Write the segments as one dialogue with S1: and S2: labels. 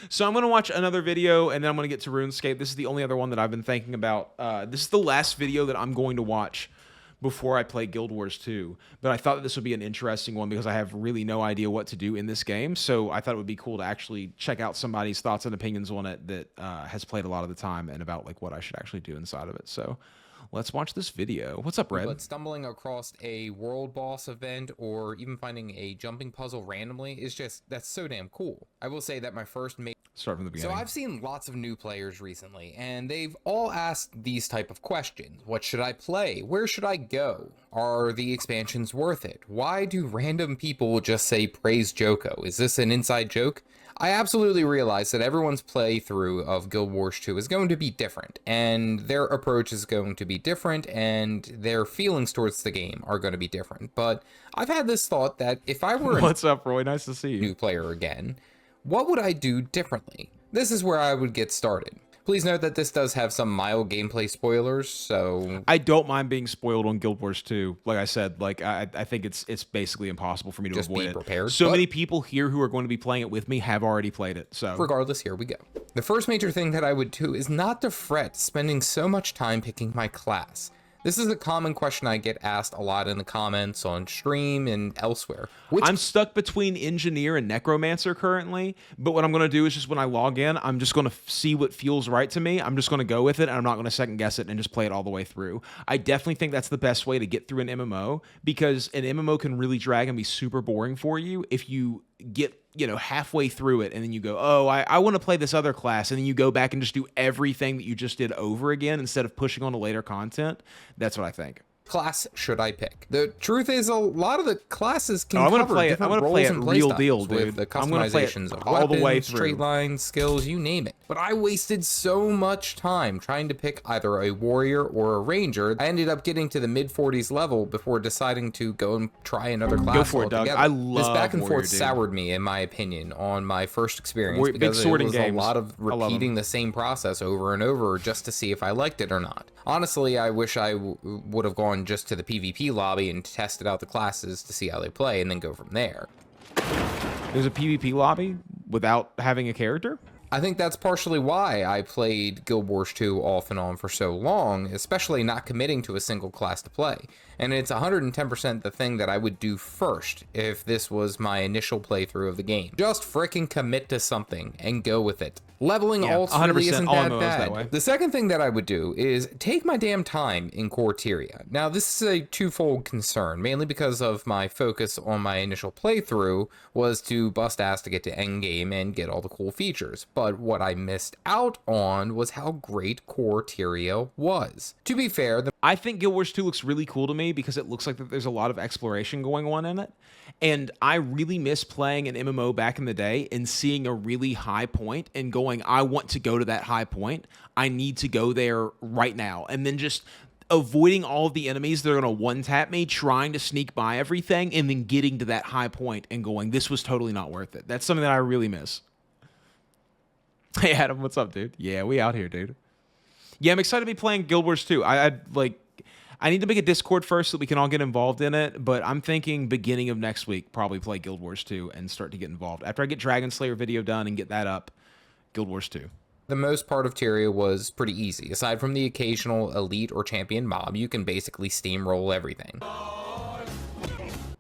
S1: So I'm going to watch another video, and then I'm going to get to RuneScape. This is the only other one that I've been thinking about. This is the last video that I'm going to watch before I play Guild Wars 2. But I thought that this would be an interesting one because I have really no idea what to do in this game. So I thought it would be cool to actually check out somebody's thoughts and opinions on it that has played a lot of the time and about like what I should actually do inside of it. So let's watch this video. What's up, Red?
S2: But stumbling across a world boss event or even finding a jumping puzzle randomly is just, that's so damn cool. I will say that my first
S1: Start from the beginning.
S2: So I've seen lots of new players recently, and they've all asked these type of questions. What should I play? Where should I go? Are the expansions worth it? Why do random people just say praise Joko? Is this an inside joke? I absolutely realize that everyone's playthrough of Guild Wars 2 is going to be different, and their approach is going to be different, and their feelings towards the game are going to be different. But I've had this thought that if I were
S1: What's up, Roy? Nice to see you.
S2: New player again, what would I do differently? This is where I would get started. Please note that this does have some mild gameplay spoilers, so
S1: I don't mind being spoiled on Guild Wars 2. Like I said, like I think it's basically impossible for me to
S2: just
S1: avoid
S2: be
S1: it.
S2: prepared.
S1: So many people here who are going to be playing it with me have already played it. So
S2: regardless, here we go. The first major thing that I would do is not to fret spending so much time picking my class. This is a common question I get asked a lot in the comments on stream and elsewhere.
S1: I'm stuck between engineer and necromancer currently, but what I'm going to do is just when I log in, I'm just going to see what feels right to me. I'm just going to go with it, and I'm not going to second guess it and just play it all the way through. I definitely think that's the best way to get through an MMO, because an MMO can really drag and be super boring for you if you get halfway through it and then you go, oh, I want to play this other class, and then you go back and just do everything that you just did over again instead of pushing on to later content. That's what I think.
S2: Class should I pick? The truth is, a lot of the classes can
S1: I'm
S2: cover
S1: gonna play it. I'm
S2: different
S1: gonna play
S2: roles
S1: it
S2: and play
S1: real
S2: styles
S1: deal, dude.
S2: with the
S1: I'm gonna play it
S2: customizations of
S1: all the way
S2: weapons,
S1: through.
S2: straight lines, skills, you name it. But I wasted so much time trying to pick either a warrior or a ranger. I ended up getting to the mid-40s level before deciding to go and try another class
S1: Go for it, Doug.
S2: altogether.
S1: I love
S2: this back and
S1: warrior,
S2: forth
S1: dude.
S2: soured me, in my opinion, on my first experience
S1: Big
S2: because it
S1: sorting
S2: was
S1: games.
S2: a lot of
S1: I love 'em.
S2: repeating the same process over and over just to see if I liked it or not. Honestly, I wish I would have gone just to the PvP lobby and tested out the classes to see how they play and then go from there.
S1: There's a PvP lobby without having a character?
S2: I think that's partially why I played Guild Wars 2 off and on for so long, especially not committing to a single class to play. And it's 110% the thing that I would do first if this was my initial playthrough of the game. Just frickin' commit to something and go with it. Leveling alts really
S1: 100%
S2: isn't
S1: all
S2: that
S1: MMOs that way.
S2: bad. The second thing that I would do is take my damn time in Quarteria. Now, this is a twofold concern, mainly because of my focus on my initial playthrough was to bust ass to get to endgame and get all the cool features. But what I missed out on was how great Quarteria was. To be fair,
S1: I think Guild Wars 2 looks really cool to me because it looks like that there's a lot of exploration going on in it. And I really miss playing an MMO back in the day and seeing a really high point and going, I want to go to that high point. I need to go there right now. And then just avoiding all of the enemies that are going to one-tap me, trying to sneak by everything, and then getting to that high point and going, this was totally not worth it. That's something that I really miss. Hey, Adam, what's up, dude? Yeah, we out here, dude. Yeah, I'm excited to be playing Guild Wars 2. I need to make a Discord first so that we can all get involved in it, but I'm thinking beginning of next week, probably play Guild Wars 2 and start to get involved. After I get Dragon Slayer video done and get that up, Guild Wars 2.
S2: the most part of Tyria was pretty easy. Aside from the occasional elite or champion mob, you can basically steamroll everything.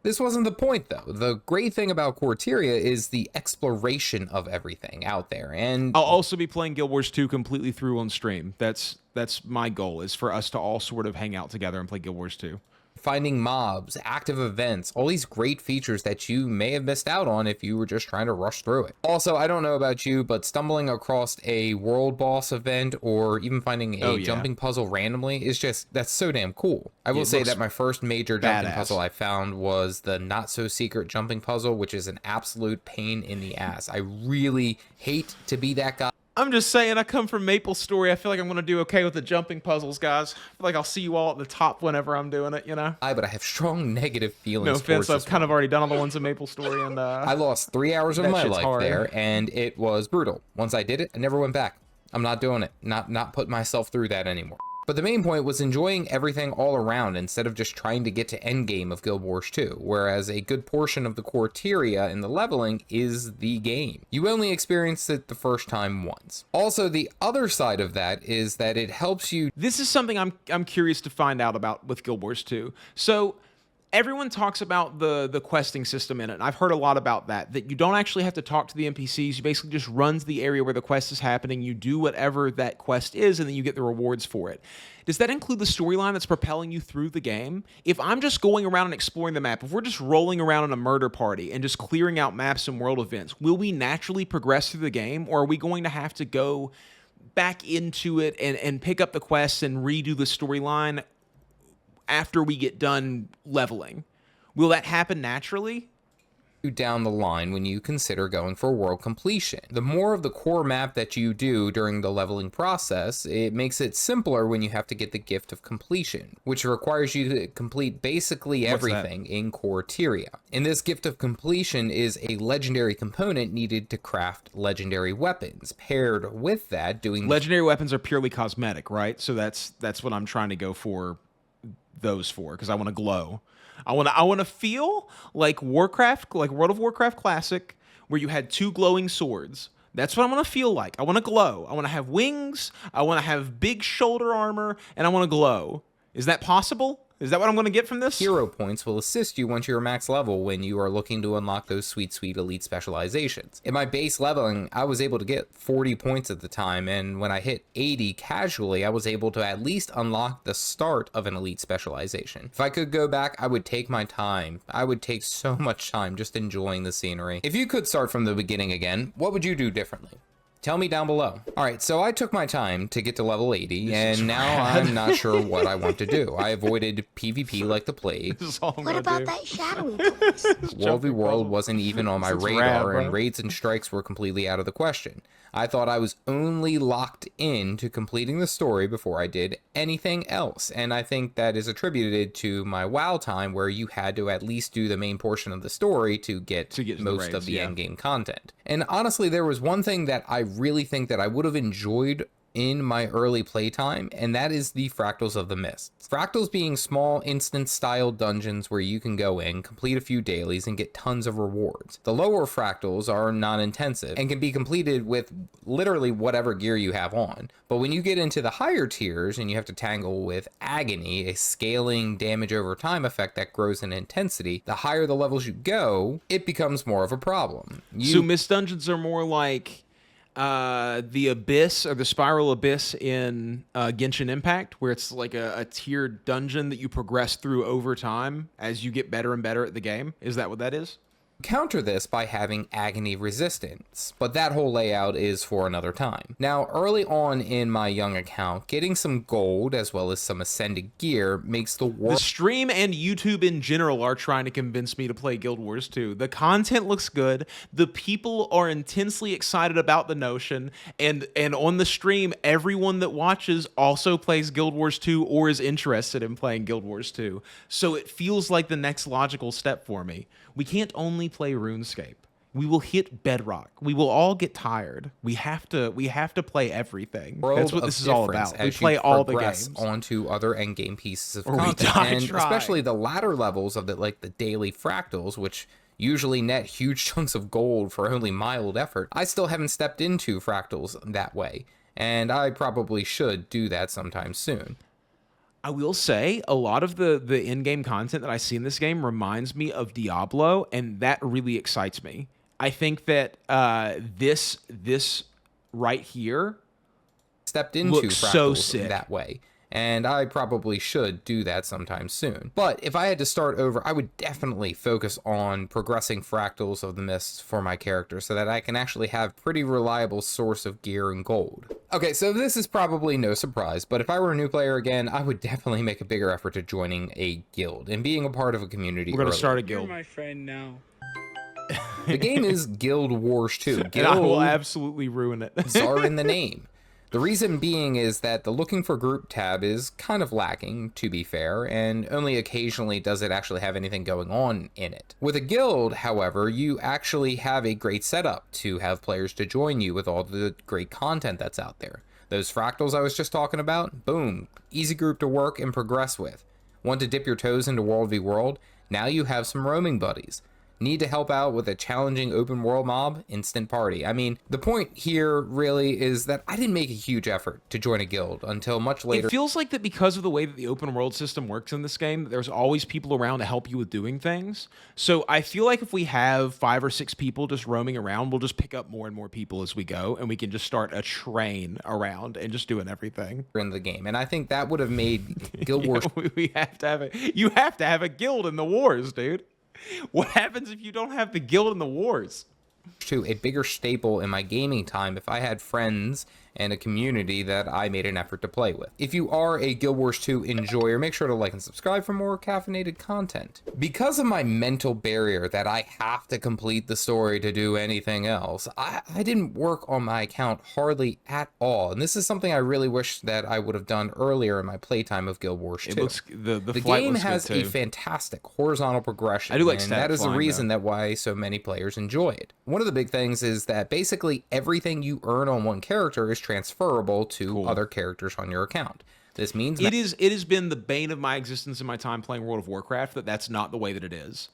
S2: This wasn't the point, though. The great thing about Quarteria is the exploration of everything out there, and
S1: I'll also be playing Guild Wars 2 completely through on stream. That's my goal, is for us to all sort of hang out together and play Guild Wars 2.
S2: finding mobs, active events, all these great features that you may have missed out on if you were just trying to rush through it. Also, I don't know about you, but stumbling across a world boss event or even finding a jumping puzzle randomly is just, that's so damn cool. I will say that my first major jumping puzzle I found was the not so secret jumping puzzle, which is an absolute pain in the ass. I really hate to be that guy.
S1: I'm just saying, I come from MapleStory. I feel like I'm going to do okay with the jumping puzzles, guys. I feel like I'll see you all at the top whenever I'm doing it, you know?
S2: But I have strong negative feelings.
S1: No offense,
S2: towards
S1: I've kind of already done all the ones in MapleStory, and
S2: I lost 3 hours of my life there, and it was brutal. Once I did it, I never went back. I'm not doing it. Not putting myself through that anymore. But the main point was enjoying everything all around instead of just trying to get to endgame of Guild Wars 2, whereas a good portion of the criteria in the leveling is the game. You only experience it the first time once. Also, the other side of that is that it helps you.
S1: This is something I'm curious to find out about with Guild Wars 2. So everyone talks about the questing system in it, and I've heard a lot about that you don't actually have to talk to the NPCs. You basically just run to the area where the quest is happening, you do whatever that quest is, and then you get the rewards for it. Does that include the storyline that's propelling you through the game? If I'm just going around and exploring the map, if we're just rolling around in a murder party and just clearing out maps and world events, will we naturally progress through the game, or are we going to have to go back into it and pick up the quests and redo the storyline after we get done leveling? Will that happen naturally?
S2: Down the line when you consider going for world completion. The more of the core map that you do during the leveling process, it makes it simpler when you have to get the gift of completion, which requires you to complete basically everything in criteria. And this gift of completion is a legendary component needed to craft legendary weapons. Paired with that, doing
S1: legendary weapons are purely cosmetic, right? So that's what I'm trying to go for those for, because I want to glow. I want to feel like Warcraft, like World of Warcraft Classic, where you had 2 glowing swords. That's what I want to feel like. I want to glow. I want to have wings. I want to have big shoulder armor, and I want to glow. Is that possible? Is that what I'm going to get from this?
S2: Hero points will assist you once you're max level when you are looking to unlock those sweet elite specializations. In my base leveling, I was able to get 40 points at the time, and when I hit 80 casually, I was able to at least unlock the start of an elite specialization. If I could go back, I would take my time. I would take so much time just enjoying the scenery. If you could start from the beginning again, what would you do differently? Tell me down below. All right, so I took my time to get to level 80, and now I'm not sure what I want to do. I avoided PvP like the plague.
S3: What about that shadowy place?
S2: World v World wasn't even on my radar, and raids and strikes were completely out of the question. I thought I was only locked in to completing the story before I did anything else, and I think that is attributed to my WoW time, where you had to at least do the main portion of the story to get most of the endgame content. And honestly, there was one thing that I really think that I would have enjoyed in my early playtime, and that is the Fractals of the Mist. Fractals being small instance style dungeons where you can go in, complete a few dailies, and get tons of rewards. The lower fractals are non-intensive and can be completed with literally whatever gear you have on. But when you get into the higher tiers and you have to tangle with Agony, a scaling damage over time effect that grows in intensity, the higher the levels you go, it becomes more of a problem.
S1: So Mist dungeons are more like the Abyss or the Spiral Abyss in Genshin Impact, where it's like a tiered dungeon that you progress through over time as you get better and better at the game. Is that what that is?
S2: Counter this by having Agony resistance, but that whole layout is for another time. Now, early on in my young account, getting some gold as well as some ascended gear makes the world...
S1: The stream and YouTube in general are trying to convince me to play Guild Wars 2. The content looks good, the people are intensely excited about the notion, and on the stream, everyone that watches also plays Guild Wars 2 or is interested in playing Guild Wars 2. So it feels like the next logical step for me. We can't only play RuneScape. We will hit Bedrock. We will all get tired. We have to play everything. That's what this is all about. We play all the games
S2: onto other endgame pieces of content, and especially the latter levels of the daily fractals, which usually net huge chunks of gold for only mild effort. I still haven't stepped into fractals that way, and I probably should do that sometime soon.
S1: I will say a lot of the in-game content that I see in this game reminds me of Diablo, and that really excites me. I think that this right here
S2: stepped into
S1: looks
S2: fractals
S1: so sick
S2: that way, and I probably should do that sometime soon. But if I had to start over, I would definitely focus on progressing Fractals of the Mist for my character so that I can actually have pretty reliable source of gear and gold. Okay, so this is probably no surprise, but if I were a new player again, I would definitely make a bigger effort to joining a guild and being a part of a community.
S1: We're going to start a guild.
S4: You're my friend now.
S2: The game is Guild Wars 2.
S1: And I will absolutely ruin it.
S2: Are in the name. The reason being is that the looking for group tab is kind of lacking, to be fair, and only occasionally does it actually have anything going on in it. With a guild, however, you actually have a great setup to have players to join you with all the great content that's out there. Those fractals I was just talking about, boom, easy group to work and progress with. Want to dip your toes into World v World? Now you have some roaming buddies. Need to help out with a challenging open world mob? Instant party. I mean, the point here really is that I didn't make a huge effort to join a guild until much later.
S1: It feels like that because of the way that the open world system works in this game, there's always people around to help you with doing things. So I feel like if we have 5 or 6 people just roaming around, we'll just pick up more and more people as we go, and we can just start a train around and just doing everything
S2: in the game. And I think that would have made Guild Wars
S1: we have to have you have to have a guild in the wars, dude. What happens if you don't have the guild in the wars?
S2: 2 a bigger staple in my gaming time if I had friends and a community that I made an effort to play with. If you are a Guild Wars 2 enjoyer, make sure to like and subscribe for more caffeinated content. Because of my mental barrier that I have to complete the story to do anything else, I didn't work on my account hardly at all. And this is something I really wish that I would have done earlier in my playtime of Guild Wars 2.
S1: It looks, the
S2: game
S1: looks
S2: has a fantastic horizontal progression.
S1: I do like
S2: and that is the
S1: flying,
S2: reason that why so many players enjoy it. One of the big things is that basically everything you earn on one character is transferable to other characters on your account. This means
S1: it has been the bane of my existence in my time playing World of Warcraft that that's not the way that it is.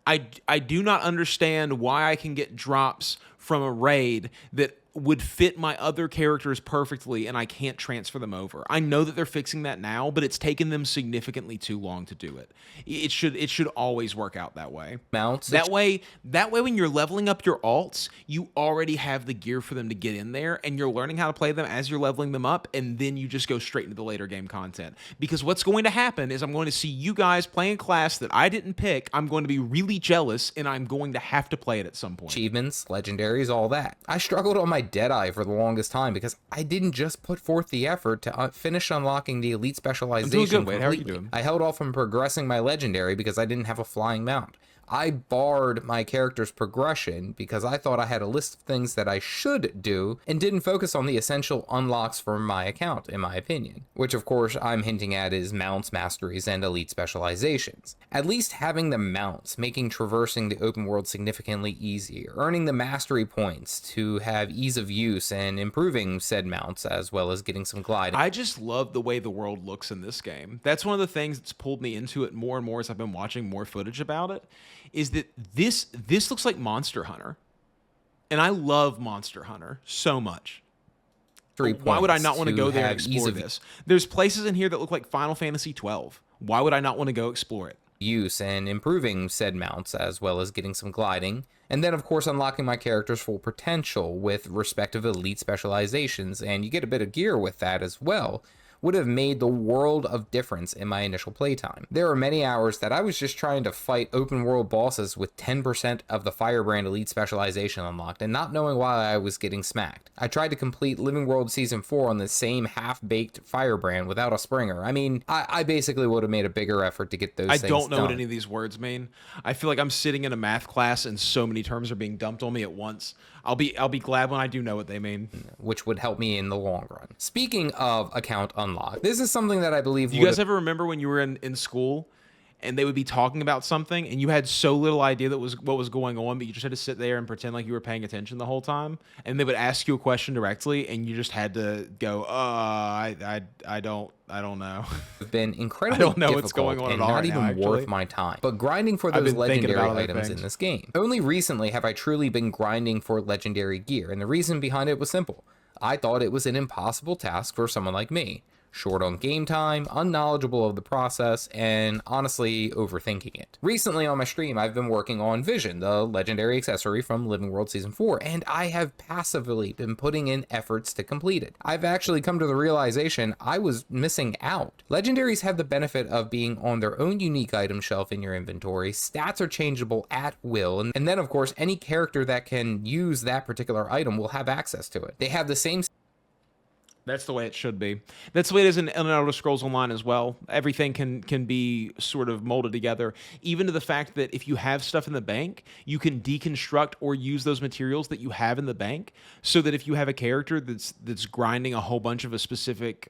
S1: I do not understand why I can get drops from a raid that would fit my other characters perfectly and I can't transfer them over. I know that they're fixing that now, but it's taken them significantly too long to do it. It should always work out that way.
S2: Mounts.
S1: That way when you're leveling up your alts, you already have the gear for them to get in there and you're learning how to play them as you're leveling them up, and then you just go straight into the later game content. Because what's going to happen is I'm going to see you guys playing a class that I didn't pick. I'm going to be really jealous and I'm going to have to play it at some point.
S2: Achievements, legendaries, all that. I struggled on my Deadeye for the longest time because I didn't just put forth the effort to finish unlocking the elite specialization.
S1: Wait, how are you doing?
S2: I held off from progressing my legendary because I didn't have a flying mount. I barred my character's progression because I thought I had a list of things that I should do and didn't focus on the essential unlocks for my account, in my opinion. Which, of course, I'm hinting at is mounts, masteries, and elite specializations. At least having the mounts, making traversing the open world significantly easier, earning the mastery points to have ease of use and improving said mounts, as well as getting some gliding.
S1: I just love the way the world looks in this game. That's one of the things that's pulled me into it more and more as I've been watching more footage about it. Is that this looks like Monster Hunter, and I love Monster Hunter so much. Why would I not want to go there and explore this? There's places in here that look like Final Fantasy 12. Why would I not want to go explore it?
S2: Use and improving said mounts, as well as getting some gliding, and then of course unlocking my character's full potential with respective elite specializations, and you get a bit of gear with that as well, would have made the world of difference in my initial playtime. There were many hours that I was just trying to fight open world bosses with 10% of the Firebrand elite specialization unlocked and not knowing why I was getting smacked. I tried to complete Living World Season 4 on the same half-baked Firebrand without a Springer. I mean, I basically would have made a bigger effort to get those things done.
S1: I don't know what any of these words mean. I feel like I'm sitting in a math class and so many terms are being dumped on me at once. I'll be glad when I do know what they mean.
S2: Which would help me in the long run. Speaking of account unlock, this is something that I believe.
S1: Do you guys ever remember when you were in school and they would be talking about something and you had so little idea what was going on, but you just had to sit there and pretend like you were paying attention the whole time, and they would ask you a question directly and you just had to go, I don't know.
S2: Have been incredibly
S1: I don't know what's going on
S2: and
S1: at all
S2: not
S1: right
S2: even
S1: now,
S2: worth my time. But grinding for those legendary items in this game. Only recently have I truly been grinding for legendary gear, and the reason behind it was simple. I thought it was an impossible task for someone like me. Short on game time, unknowledgeable of the process, and honestly overthinking it. Recently on my stream, I've been working on Vision, the legendary accessory from Living World Season 4, and I have passively been putting in efforts to complete it. I've actually come to the realization I was missing out. Legendaries have the benefit of being on their own unique item shelf in your inventory, stats are changeable at will, and then of course any character that can use that particular item will have access to it. They have the same.
S1: That's the way it should be. That's the way it is in Elder Scrolls Online as well. Everything can be sort of molded together, even to the fact that if you have stuff in the bank, you can deconstruct or use those materials that you have in the bank, so that if you have a character that's grinding a whole bunch of a specific,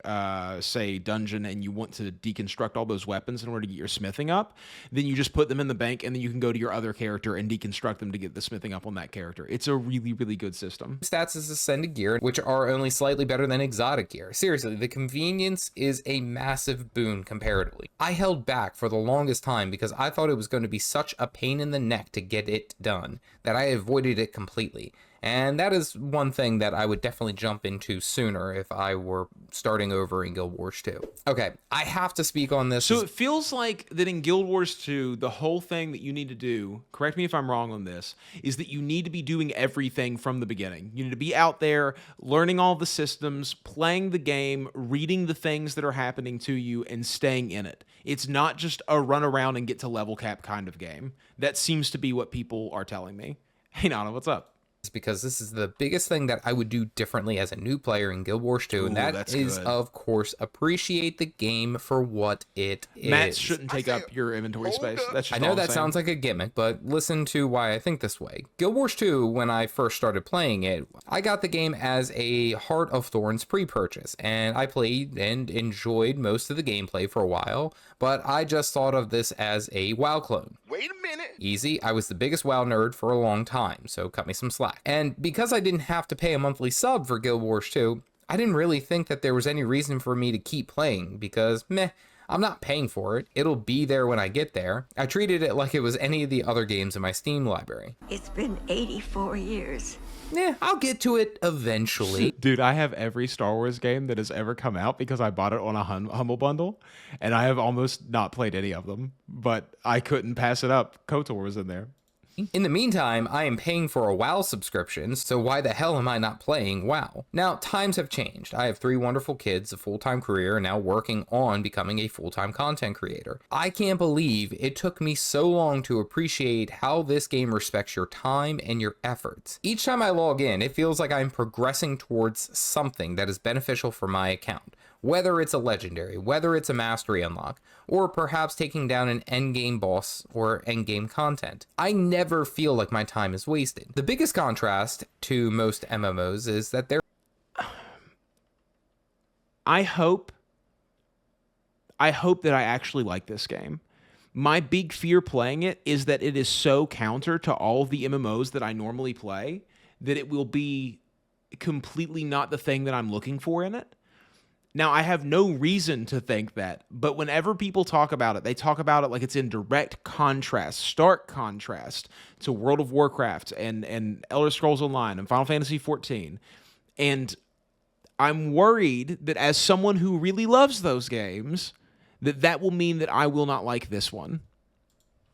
S1: say, dungeon, and you want to deconstruct all those weapons in order to get your smithing up, then you just put them in the bank, and then you can go to your other character and deconstruct them to get the smithing up on that character. It's a really, really good system.
S2: Stats as Ascended Gear, which are only slightly better than Exotic chaotic gear. Seriously, the convenience is a massive boon comparatively. I held back for the longest time because I thought it was going to be such a pain in the neck to get it done that I avoided it completely. And that is one thing that I would definitely jump into sooner if I were starting over in Guild Wars 2. Okay, I have to speak on this.
S1: So it feels like that in Guild Wars 2, the whole thing that you need to do, correct me if I'm wrong on this, is that you need to be doing everything from the beginning. You need to be out there learning all the systems, playing the game, reading the things that are happening to you, and staying in it. It's not just a run around and get to level cap kind of game. That seems to be what people are telling me. Hey, Nana, what's up?
S2: Because this is the biggest thing that I would do differently as a new player in Guild Wars 2, and that is, of course, appreciate the game for what it is.
S1: Mats shouldn't take up your inventory space. That's just
S2: I know that sounds like a gimmick, but listen to why I think this way. Guild Wars 2, when I first started playing it, I got the game as a Heart of Thorns pre-purchase, and I played and enjoyed most of the gameplay for a while, but I just thought of this as a WoW clone.
S4: Wait a minute.
S2: Easy, I was the biggest WoW nerd for a long time, so cut me some slack. And because I didn't have to pay a monthly sub for Guild Wars 2, I didn't really think that there was any reason for me to keep playing because, I'm not paying for it. It'll be there when I get there. I treated it like it was any of the other games in my Steam library.
S5: It's been 84 years.
S2: I'll get to it eventually.
S1: Dude, I have every Star Wars game that has ever come out because I bought it on a Humble Bundle, and I have almost not played any of them, but I couldn't pass it up. KOTOR was in there.
S2: In the meantime, I am paying for a WoW subscription, so why the hell am I not playing WoW? Now, times have changed. I have 3 wonderful kids, a full-time career, and now working on becoming a full-time content creator. I can't believe it took me so long to appreciate how this game respects your time and your efforts. Each time I log in, it feels like I'm progressing towards something that is beneficial for my account. Whether it's a legendary, whether it's a mastery unlock, or perhaps taking down an endgame boss or endgame content. I never feel like my time is wasted. The biggest contrast to most MMOs is that they're...
S1: I hope that I actually like this game. My big fear playing it is that it is so counter to all of the MMOs that I normally play that it will be completely not the thing that I'm looking for in it. Now, I have no reason to think that, but whenever people talk about it, they talk about it like it's in direct contrast, stark contrast to World of Warcraft and Elder Scrolls Online and Final Fantasy XIV. And I'm worried that as someone who really loves those games, that will mean that I will not like this one.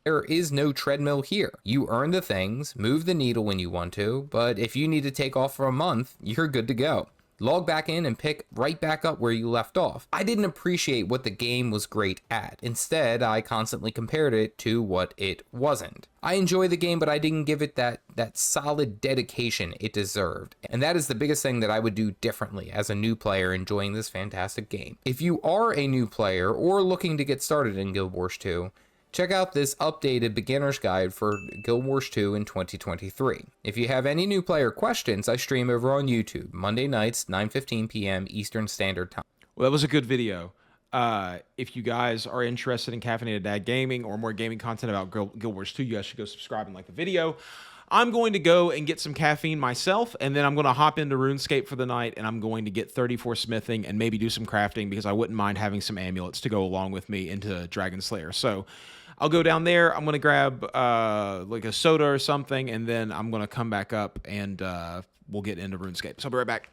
S2: There is no treadmill here. You earn the things, move the needle when you want to, but if you need to take off for a month, you're good to go. Log back in and pick right back up where you left off. I didn't appreciate what the game was great at. Instead, I constantly compared it to what it wasn't. I enjoy the game, but I didn't give it that solid dedication it deserved. And that is the biggest thing that I would do differently as a new player enjoying this fantastic game. If you are a new player or looking to get started in Guild Wars 2, check out this updated beginner's guide for Guild Wars 2 in 2023. If you have any new player questions, I stream over on YouTube, Monday nights, 9:15 p.m. Eastern Standard Time.
S1: Well, that was a good video. If you guys are interested in Caffeinated Dad Gaming or more gaming content about Guild Wars 2, you guys should go subscribe and like the video. I'm going to go and get some caffeine myself, and then I'm going to hop into RuneScape for the night, and I'm going to get 34 smithing and maybe do some crafting because I wouldn't mind having some amulets to go along with me into Dragon Slayer. So I'll go down there. I'm going to grab like a soda or something, and then I'm going to come back up and we'll get into RuneScape. So I'll be right back.